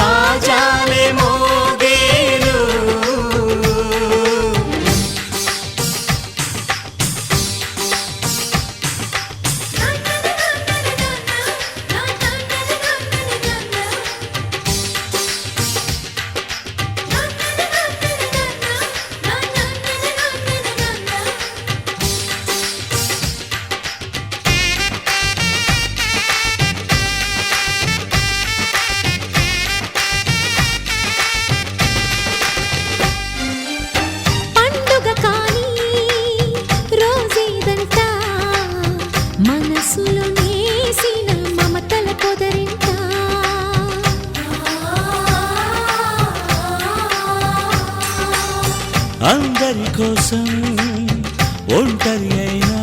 బాజాలే మోగేను అందరి కోసం ఒంటరి అయినా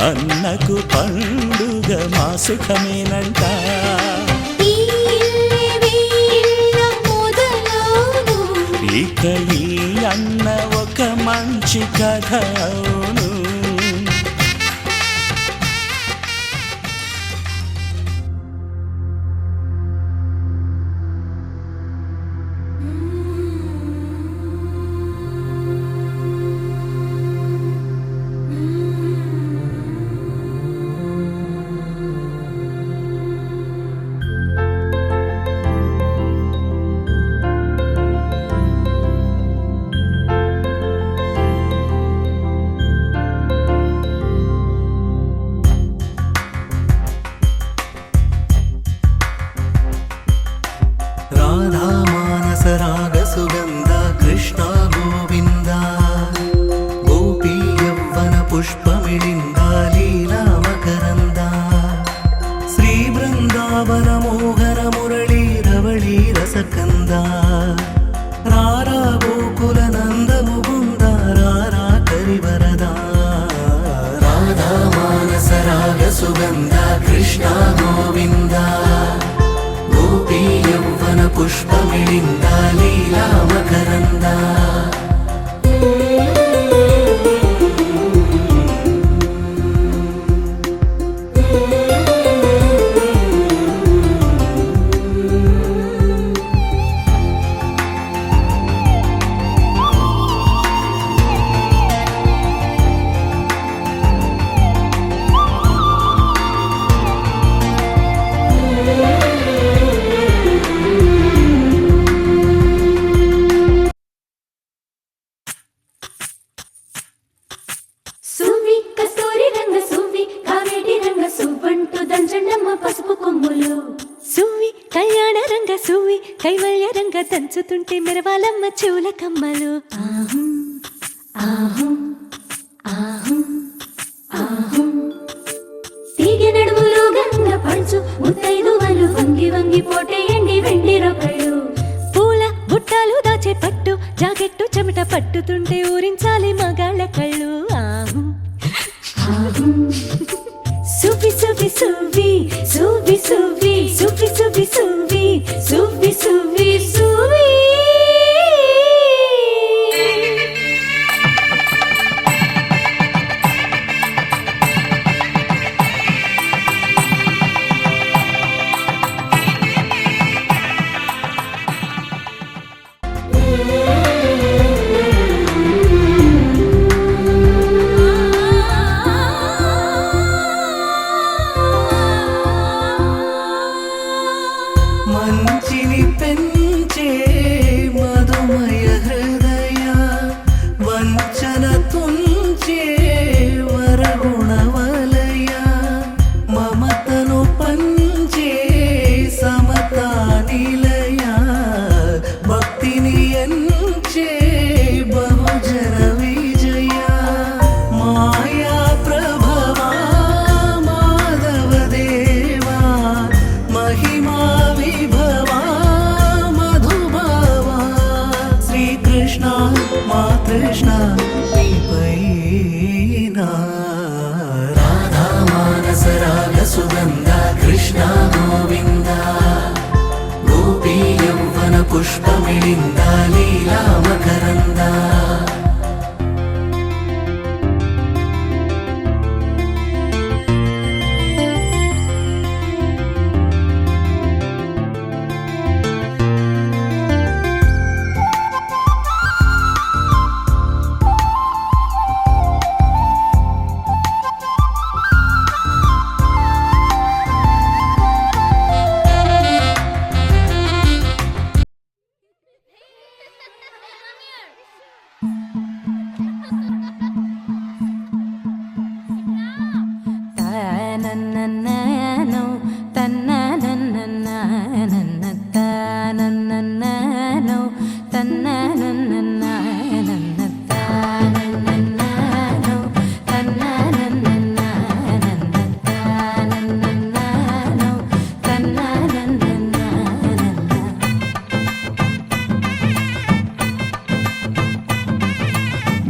అన్నకు పండుగ మా సుఖమేనంట ఇక ఈ అన్న ఒక మంచి కథ అవును राधा मानस राग सुगंध कृष्ण गोविंद गोपी यौवन पुष्पमिलिंद लीला मकरंद श्री वृंदावन मोहन मुरली रवळी रसकंद रारा गोकुल नंद मुकुंद रारा करिवरदा राधा मानस राग सुगंध कृष्ण गोविंद गोपी यौवन पुष्पमिलिंद लीला मकरंद కైవల్య రంగ దంచుతుంటే మెరవాలమ్మ చెవుల కమ్మలు తీగ నడుములు గంగ పంచు ముత్తైదువలు వంగి వంగి పోటేయండి వెండి రొకళ్ళు పూల బుట్టాలు దాచే పట్టు జాకెట్టు చెమట పట్టుతుంటే ఊరించాలి మగాళ్ళ కళ్ళు సువి సువి సువి సువి సువి సువి సువి సువి సువి సువి సువి మంచిని పెంచే మధుమయ హృదయ వంచన తుంచే వరగుణవలయ మమతను పంచే సమతా నిలయ భక్తిని ఎంచే బహుజన విజయ మాయా ప్రభవా మాధవ దేవా మహిమా విభవా మధుభావా శ్రీకృష్ణ మా కృష్ణ నీపైనా రాధా మానస రాగ సుగంధ కృష్ణ గోవింద గోపీ యౌవన పుష్పమిలింద లీలా మకరంద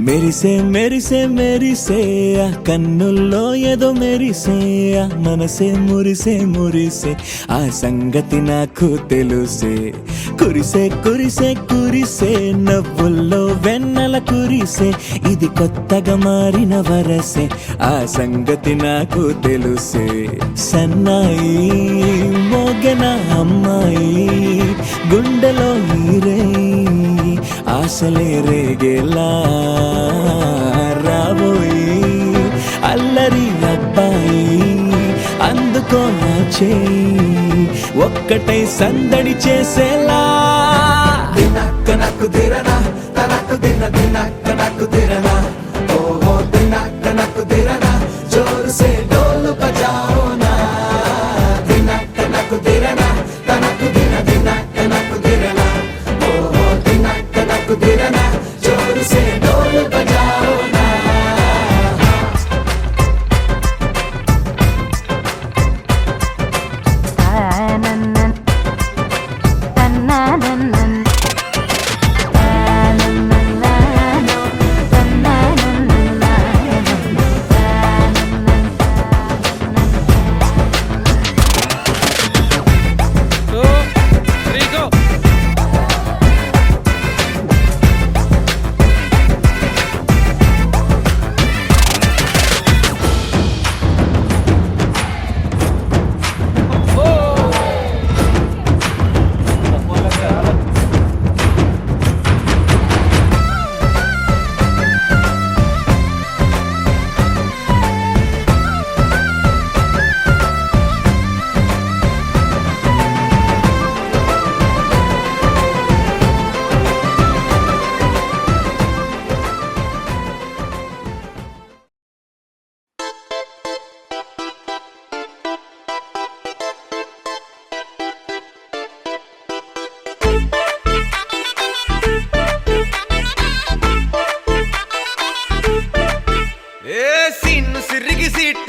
మెరిసే మెరిసే మెరిసే ఆ కన్నుల్లో ఏదో మెరిసే ఆ మనసే మురిసే మురిసే ఆ సంగతి నాకు తెలుసే కురిసే కురిసే కురిసే నవ్వుల్లో వెన్నెల కురిసే ఇది కొత్తగా మారిన వరసే ఆ సంగతి నాకు తెలుసే సన్నాయి మోగన అమ్మాయి గుండెలో ఈరే ఆశలే రేగేలా రాబోయి అల్లరి అబ్బాయి అందుకో నా చేయి ఒక్కటై సందడి చేసేలా దినక్క నక్కు దిరనా తనకు దిన దినక్క నక్కు దిరనా ఓహో దినక్క నక్కు దిరనా జోరు సే డోలు బజాओ నా దినక్క నక్కు దిరనా తనకు దిన దినక్క నక్కు దిరనా ఓహో దినక్క నక్కు దిరనా జోరు సే డోలు బజాओ నా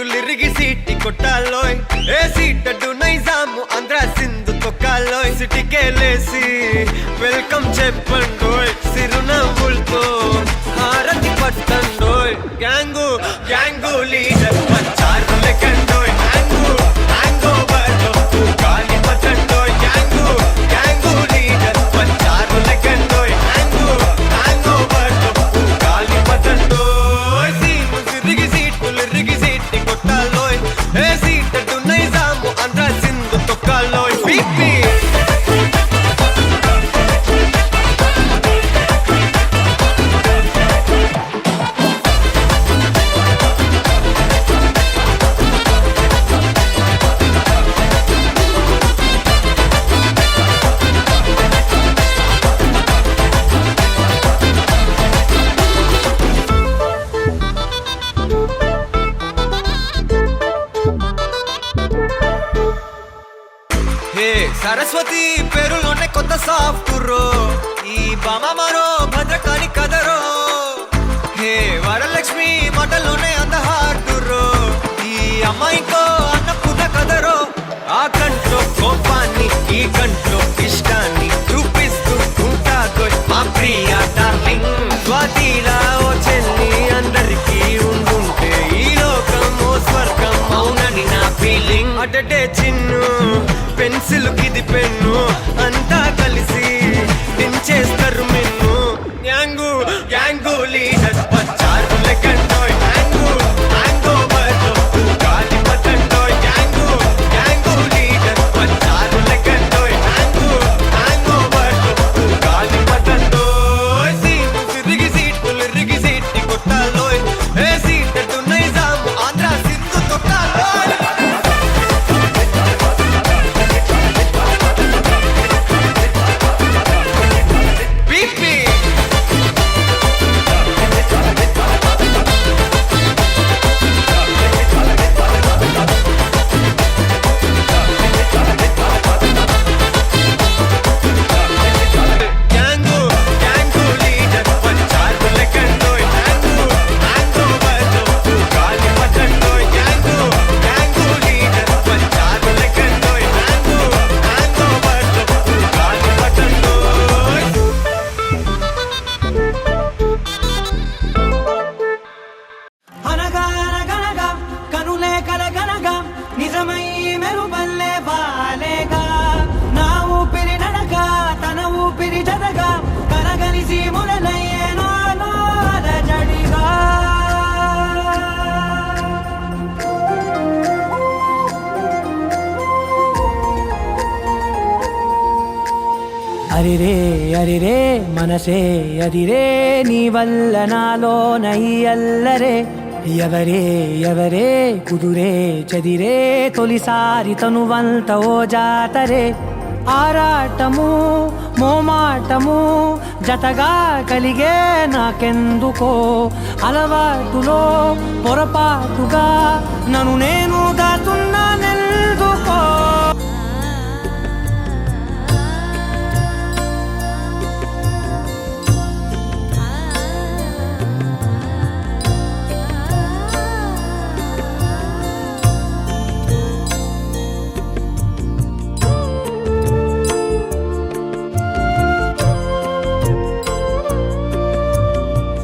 లిరిగి సీటి కొట్టాలోయ్ ఏ సీటడు నైజాము ఆంధ్ర సింధు తొక్కాలోయ్ సిటీకేలేసి వెల్కమ్ చెప్పండోయ్ సిరునవ్వులతో హారతి పట్టండోయ్ గ్యాంగు గ్యాంగు లీడర్ పంచారు లెక్కండోయ్ హ్యాంగు హ్యాంగ్ ఓవర్లో గాలి పట్టండోయ్ గ్యాంగు గ్యాంగు లీడర్ పంచారు లెక్కండోయ్ హ్యాంగు హ్యాంగ్ ఓవర్లో గాలి పట్టండోయ్ సీము సిరిగి సీటు లిరిగి సీటి కొట్టాలోయ్ ఏ సీటడు నైజాము ఆంధ్ర సింధు తొక్కాలోయ్ పీపీ సరస్వతి పేరులోనే కొత్త సాఫ్ట్రో ఈ బామ మరో భద్రకాళి కదరో హే వరలక్ష్మి మాటల్లోనే అందహార్దురో ఈ అమ్మాయికో అన్నపూర్ణ కదరో ఆ కంట్లో కోపాన్ని ఈ కంట్లో ఇష్టాన్ని చూపిస్తూ ఉంటాదో మా ప్రియ డార్లింగ్ స్వాతిలా ఓ చెల్లి అందరికీ ఉండుంటే ఈ లోకం ఓ స్వర్గం అవునని నా ఫీలింగ్ అటటే చిన్ను పెన్సిల్ కిది పెన్ను అంతా కలిసి దించేస్తారు మెన్ను గ్యాంగు గ్యాంగు లీడర్ పచ్చారు లెక్కండోయ్ హ్యాంగు హ్యాంగ్ ఓవర్లో గాలి పట్టండోయ్ గ్యాంగు గ్యాంగు లీడర్ పచ్చారు లెక్కండోయ్ హ్యాంగు హ్యాంగ్ ఓవర్లో గాలి పట్టండోయ్ సీము సిరిగి సీటు లిరిగి సీటి కొట్టాలోయ్ ఏ సీటడు నైజాము ఆంధ్ర సింధు తొక్కాలోయ్ అరిరే అరిరే మనసే అదిరే నీ వల్ల నాలో నయ్యల్లరే ఎవరే ఎవరే కుదురే చదిరే తొలిసారి తనువంత ఓ జాతరే ఆరాటము మోమాటము జతగా కలిగే నాకెందుకో అలవాటులో పొరపాటుగా నన్ను నేను దాటున్నానెందుకో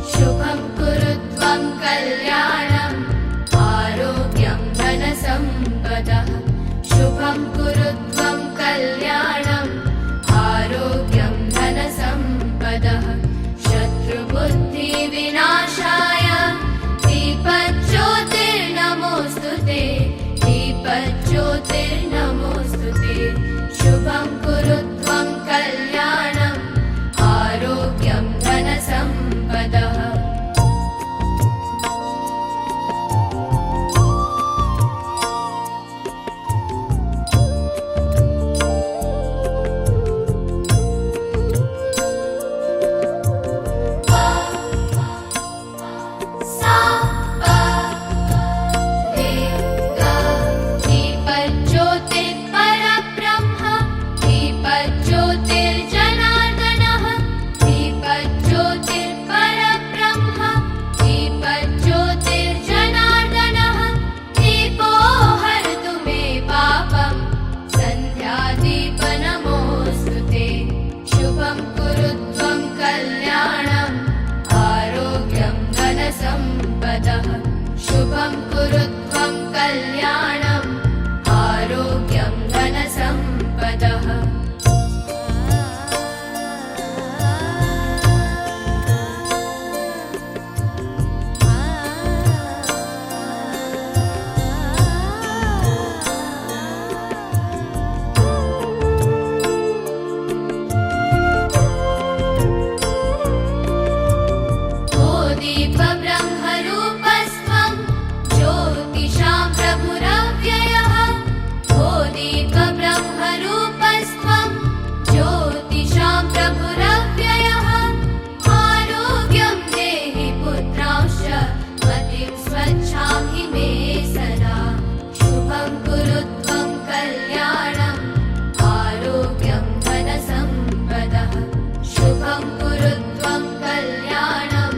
शुभं कुरु त्वं कल्याणम् आरोग्यं धनसम्पदः शुभं कुरु त्वं कल्याणम् आरोग्यं धनसम्पदः शत्रुबुद्धिविनाशाय दीपज्योतिर्नमोऽस्तु ते दीपज्योतिर्नमोऽस्तु ते शुभं कुरु त्वं कल्याणम् आरोग्यं धनसम्पदः दीपज्योतिर्परब्रह्म दीपज्योतिर्जनार्दनः दीपज्योतिर्परब्रह्म दीपज्योतिर्जनार्दनः दीपो हरतु मे पापं सन्ध्यादीपनमोऽस्तु ते शुभं कुरु त्वं कल्याणम् आरोग्यं धनसम्पदः शुभं कुरु त्वं कल्याणम् आरोग्यं धनसम्पदः ओ दीपब्रह्मरूपस्त्वं ज्योतिषां प्रभुरव्ययः ओ दीपब्रह्मरूपस्त्वं ज्योतिषां प्रभुरव्ययः आरोग्यं देहि पुत्रांश्च मतिं स्वच्छां हि मे सदा शुभं कुरु त्वं कल्याणम् आरोग्यं धनसम्पदः शुभं कुरु त्वं कल्याणम्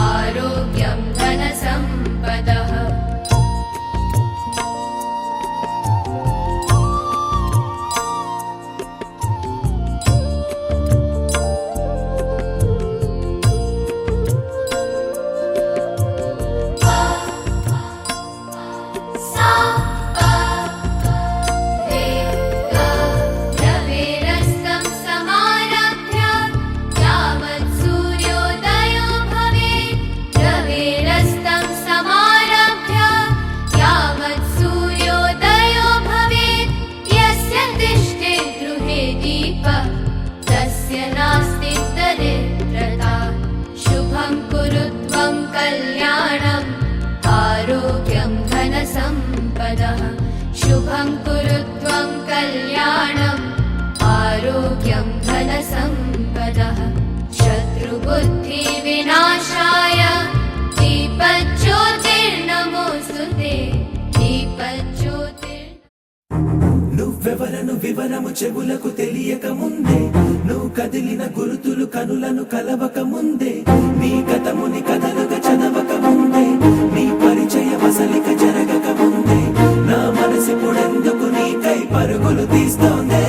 आरोग्यं धनसम्पदः रवेरस्तं समारभ्य यावत् सूर्योदयो भवेत् रवेरस्तं समारभ्य यावत् सूर्योदयो भवेत् यस्य तिष्ठेत् गृहे दीपः तस्य नास्ति दरिद्रता शुभं कुरु त्वं कल्याणम् आरोग्यं धनसम्पदः शुभं कुरु त्वं कल्याणम् आरोग्यं धनसम्पदः शत्रुबुद्धिविनाशाय दीपज्योतिर्नमोऽस्तु ते दीपज्योतिर् నువ్వెవరను వివరము చెవులకు తెలియక ముందే నువ్వు కదిలిన గురుతులు కనులను కలవక ముందే నీ గతముని కథలుగా చదవక ముందే నీ పరిచయ వసలిక జరగక ముందే నా మనసిప్పుడెందుకు నీకై పరుగులు తీస్తోందే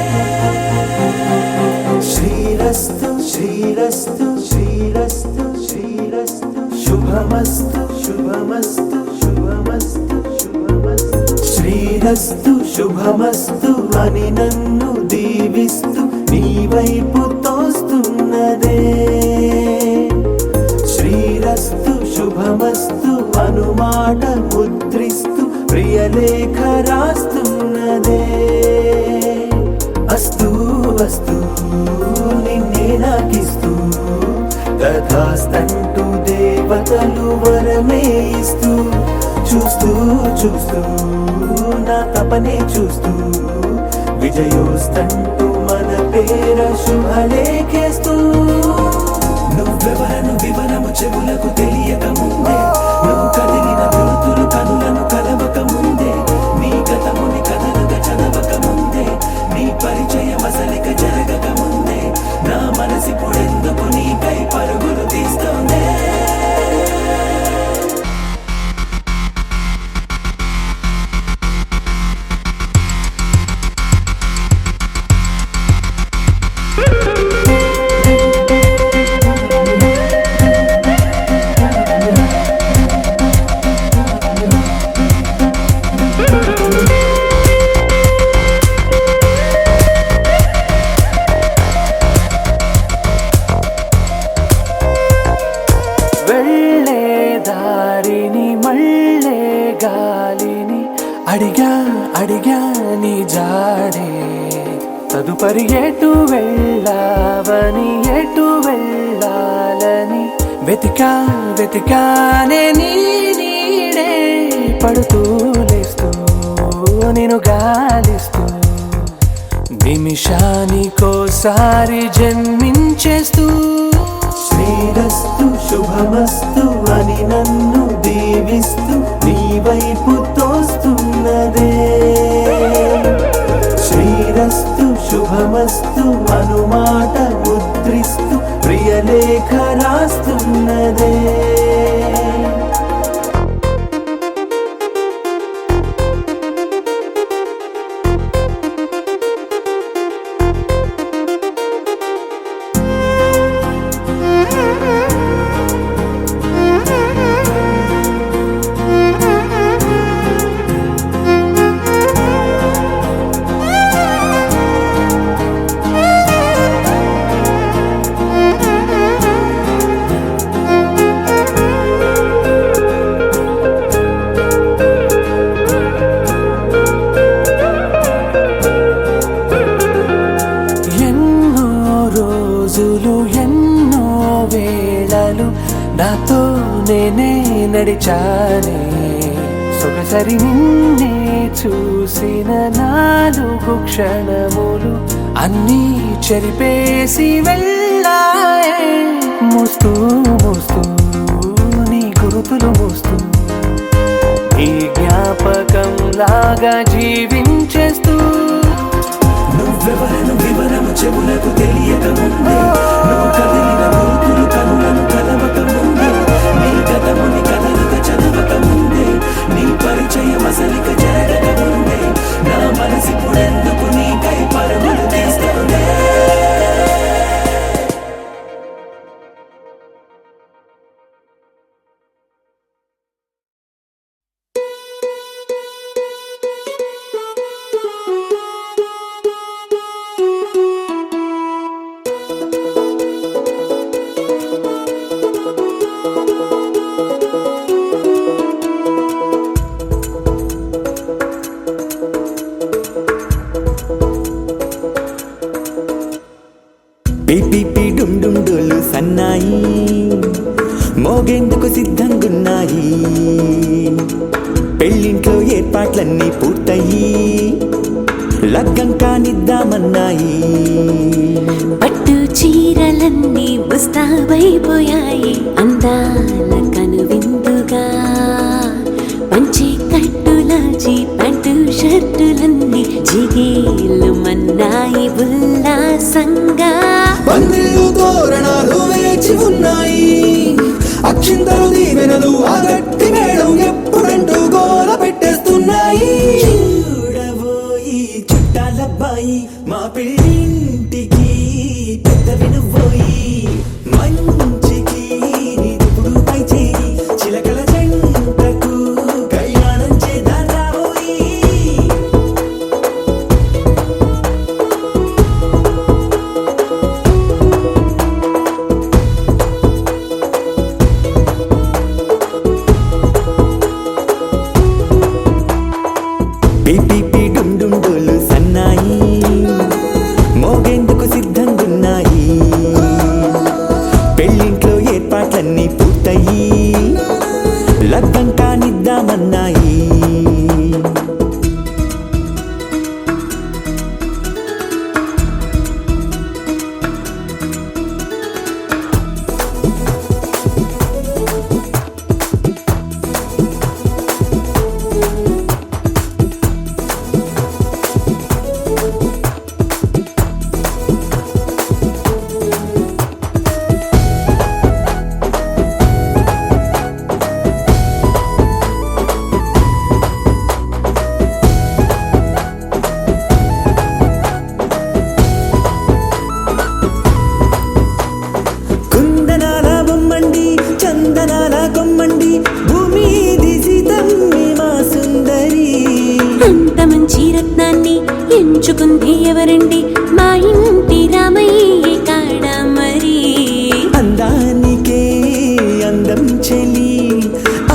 శ్రీరస్తు శ్రీరస్తు శ్రీరస్తు శ్రీరస్తు శుభమస్తు శుభమస్తు శుభమస్తు శుభమస్తు శ్రీరస్తు శుభమస్తు అని నన్ను దీవిస్తూ నీ వైపు తోస్తున్నదే శ్రీరస్తు శుభమస్తు అనుమాట ముద్రిస్తూ ప్రియలేఖ రాస్తున్నదే అస్తు అస్తు నాకిస్తూ తథాస్తంటూ దేవతలు వరమే ఇస్తూ చూస్తూ చూస్తూ నా తపనే చూస్తూ విజయోస్తంటూ మన పేర శుభలేఖేస్తూ నువ్వెవరను వివరము చెవులకు తెలియక ముందే నువ్వు కదిలిన గుర్తులు కనులను కలవక ముందే నీ గతముని కథలుగా చదవక ముందే నీ పరిచయం అసలిక జరగక ముందే నా మనసిప్పుడెందుకు నీకై పరుగులు తీస్తోందే వెళ్ళే దారిని మళ్ళే గాలిని అడిగా అడిగా నీ జాడే తదుపరి ఎటు వెళ్ళావని ఎటు వెళ్ళాలని వెతికా వెతికానే నీ నీడే పడుతూ లేస్తూ నేను గాలిస్తూ నిమిషానికోసారి జన్మించేస్తూ శ్రీరస్తు శుభమస్తు అని నన్ను దీవిస్తూ నీ వైపు తోస్తున్నదే శ్రీరస్తు శుభమస్తు అనుమాట ముద్రిస్తూ ప్రియలేఖ రాస్తున్నదే ఎన్నో రోజులు ఎన్నో వేళలు నాతో నేనే నడిచానే సొగసరి నిన్నే చూసిన 4 క్షణములు అన్నీ చెరిపేసి వెళ్ళాయే మోస్తూ మోస్తూ నీ గురుతులు మోస్తూ ఈ జ్ఞాపకం లాగా జీవించేస్తూ నువ్వెవరను వివరము చెవులకు తెలియక ముందే నువ్వు కదిలిన గుర్తులు కనులను కలవక ముందే నీ గతముని కథలుగా చదవక ముందే నీ పరిచయం అసలిక జరగక ముందే నా మనసిప్పుడెందుకు నీకై పరుగులు తీస్తోందే పిపి డుమ్ డుమ్ డోలు సన్నాయి మోగేందుకు సిద్ధంగున్నాయి పెళ్ళింట్లో ఏర్పాట్లన్నీ పూర్తయి లగ్గం కానిద్దామన్నాయి పట్టు చీరలన్నీ ముస్తాబైపోయాయి అందాల కనువిందుగా పంచి కట్టులాచి ప్యాంటు షర్టులన్నీ జిగేలు మన్నాయి ఉల్లాసంగా పందిళ్ళు తోరణాలు వేచి ఉన్నాయి అక్షింతలు దీవెనలు ఆ గట్టి మేడం ఎప్పుడంటూ గోల పెట్టేస్తున్నాయి చూడబోయి చుట్టాలబ్బాయి మా పెళ్ళింటికి పెద్ద వినుబోయి మంచికి నిప్పుడు పై చేయి చిలకల జంటకు కళ్యాణం చేద్దాం రాబోయి ఉంచుకుంది ఎవరండి మా ఇంటి రామయ్య కాడ మరి అందానికే అందం చెలి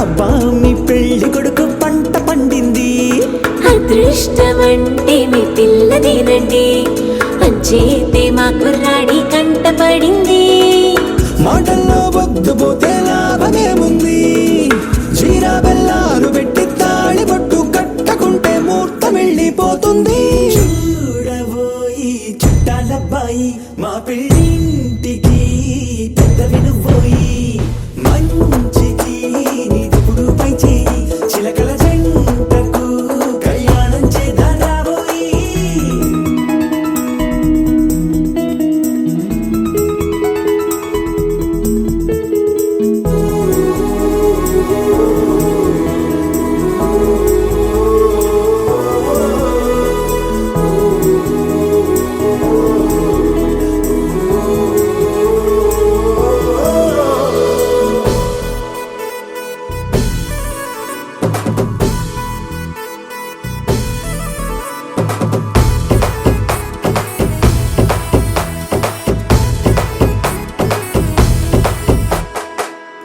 అబ్బా మీ పెళ్లి కొడుకు పంట పండింది అదృష్టమంటే మీ పిల్లదేనండి అంచేతే మా కుర్రాడి కంట పడింది మాటల్లో వద్దుపోతే లాభమేముంది జీరా బెల్లాలు పెట్టి తాళి పట్టు కట్టకుంటే ముహూర్తం వెళ్ళిపోతుంది చూడబోయి చుట్టాలబ్బాయి మా పెళ్ళింటికి పెద్ద వినుబోయి మంచికి నీదిప్పుడు పై చేయి చిలకల జంటకు కళ్యాణం చేద్దాం రాబోయి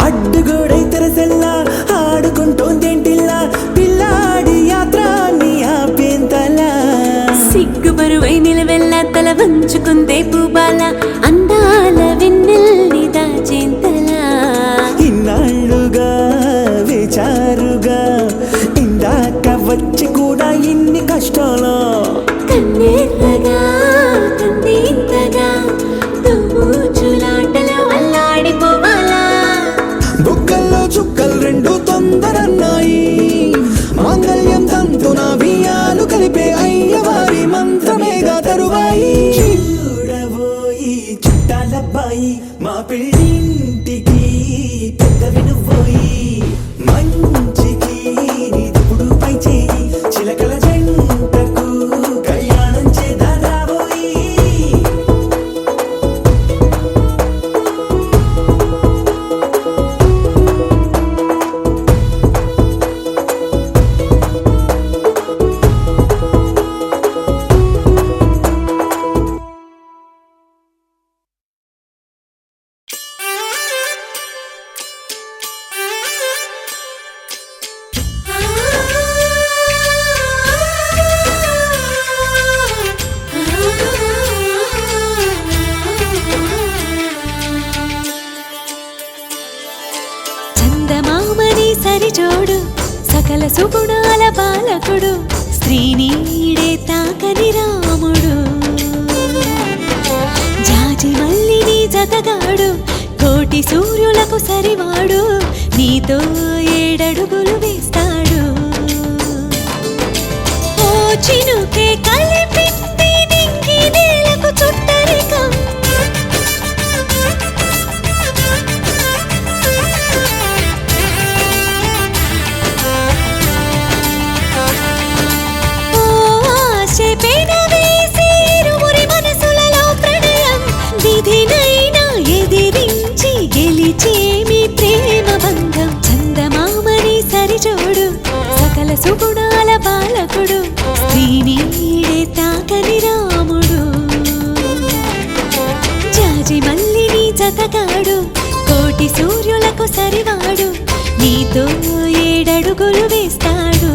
అడ్డుగోడై తెరసెల్లా ఆడుకుంటోందేంటిల్లా పిల్లాడి యాత్ర నీ ఆపేంతలా సిగ్గుబరువై నిలవెల్లా తల వంచుకుందే పూబాల అందాల వెన్నెల్ని దాచేంతలా ఇన్నాళ్ళుగా వేచారుగా ఇందాక వచ్చి కూడా ఇన్ని కష్టాలు కన్నెర్రగా కందింతగా తుమ్ముచులాటలో అల్లాడిపోవాలా బుగ్గల్లో చుక్కలు రెండు తొందరన్నాయి మాంగళ్యం తంతున బియ్యాలు కలిపే అయ్యవారి మంత్రమేగా తరువాయి చూడబోయి చుట్టాలబ్బాయి మా పెళ్ళింటికి పెద్ద వినుబోయి మంచికి నీదిప్పుడు పై చేయి చిలకల జంటకు కళ్యాణం చేద్దాం రాబోయి చందమామని సరిజోడు సకల సుగుణాల బాలకుడు స్త్రీనీడే తాకని రాముడు జాజి మల్లిని జతగాడు కోటి సూర్యులకు సరివాడు నీతో ఏడడుగులు వేస్తాడు ఓ చినుకే కలిపింది నింగి నేలకు చుట్టరికం ఓ ఆశ పెనవేసి ఇరువురి మనసులలో ప్రణయం విధినైనా ఎదిరించి గెలిచేమి ప్రేమ బంధం చందమామని సరిజోడు సకల సుగుణాల బాలకుడు స్త్రీనీడే తాకని రాముడు జాజి మల్లిని జతగాడు కోటి సూర్యులకు సరివాడు నీతో ఏడడుగులు వేస్తాడు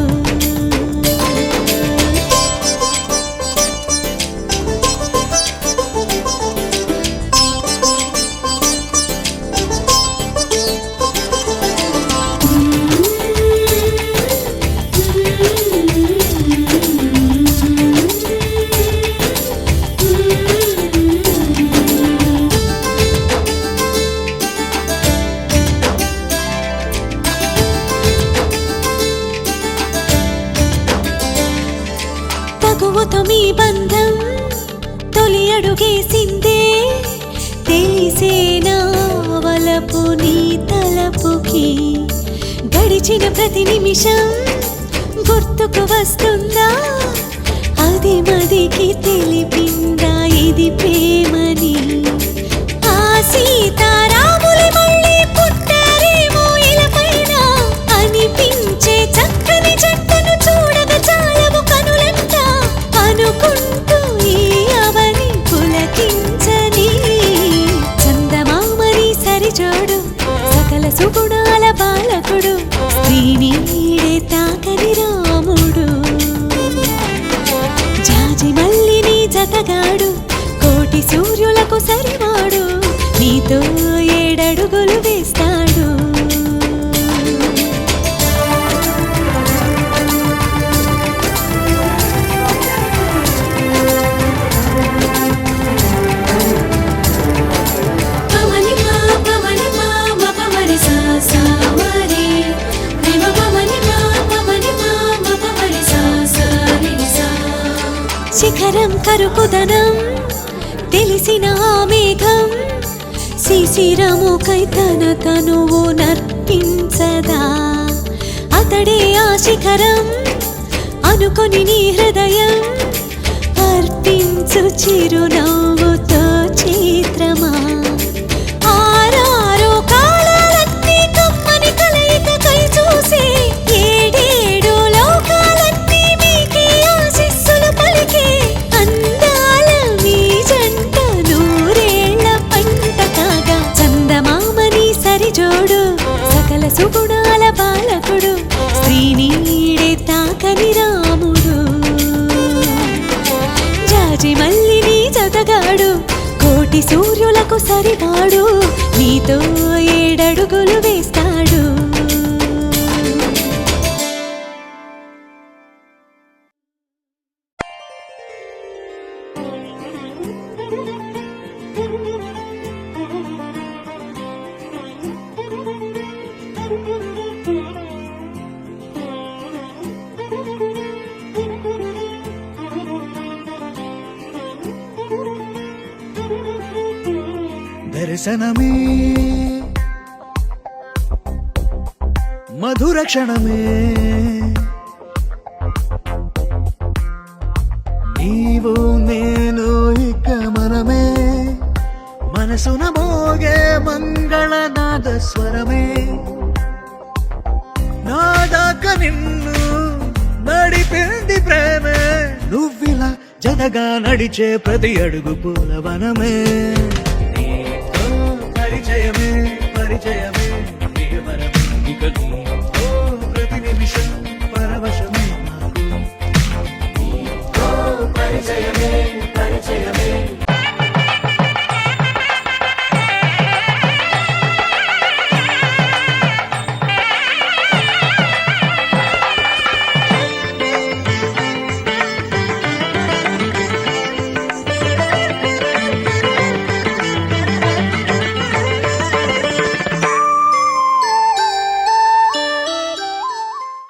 తగువతో మీ బంధం తొలి అడుగేసిందే తెలిసేనా వలపు నీ తలపుకి గడిచిన ప్రతి నిమిషం గుర్తుకు వస్తుందా అది మదికి తెలిపిందా ఇది ప్రేమని ఆ సీతారాములు మళ్ళీ పుట్టారేమో ఇలపైన అనిపించే చక్కని జంటను చూడగ చాలవు కనులంట అనుకుంటూ కరుకుదనం తెలిసిన ఆ మేఘం శిశిరముకై తన తనువు నర్పించదా అతడే ఆ శిఖరం అనుకొని నీ హృదయం అర్పించు చిరునవ్వుతో చిత్రమా ఆరారో కాలాలన్నీ కమ్మని కలయికకై చూసే ఏడేడు లోకాలన్నీ మీకే ఆశీస్సులు పలికే అందాల మీ జంట నూరేళ్ల పంట కాగా చందమామని సరిజోడు సకల సుగుణాల బాలకుడు శ్రీనీడే తాకని రాముడు జాజి మల్లిని జతగాడు కోటి సూర్యులకు సరిపాడు నీతో 7 అడుగులు వేస్తాడు దర్శనమే మధుర క్షణమే నీవు నేను ఇక మనమే మనసున మోగే మంగళనాద స్వరమే నాదాక నిన్ను నడిపింది ప్రేమే నువ్విలా జతగా నడిచే ప్రతి అడుగు పూలవనమే పరిచయమే పరిచయమే ప్రియవరమే ఇక నీతో ప్రతి నిమిషం పరవశమే నాకు నీతో పరిచయమే పరిచయమే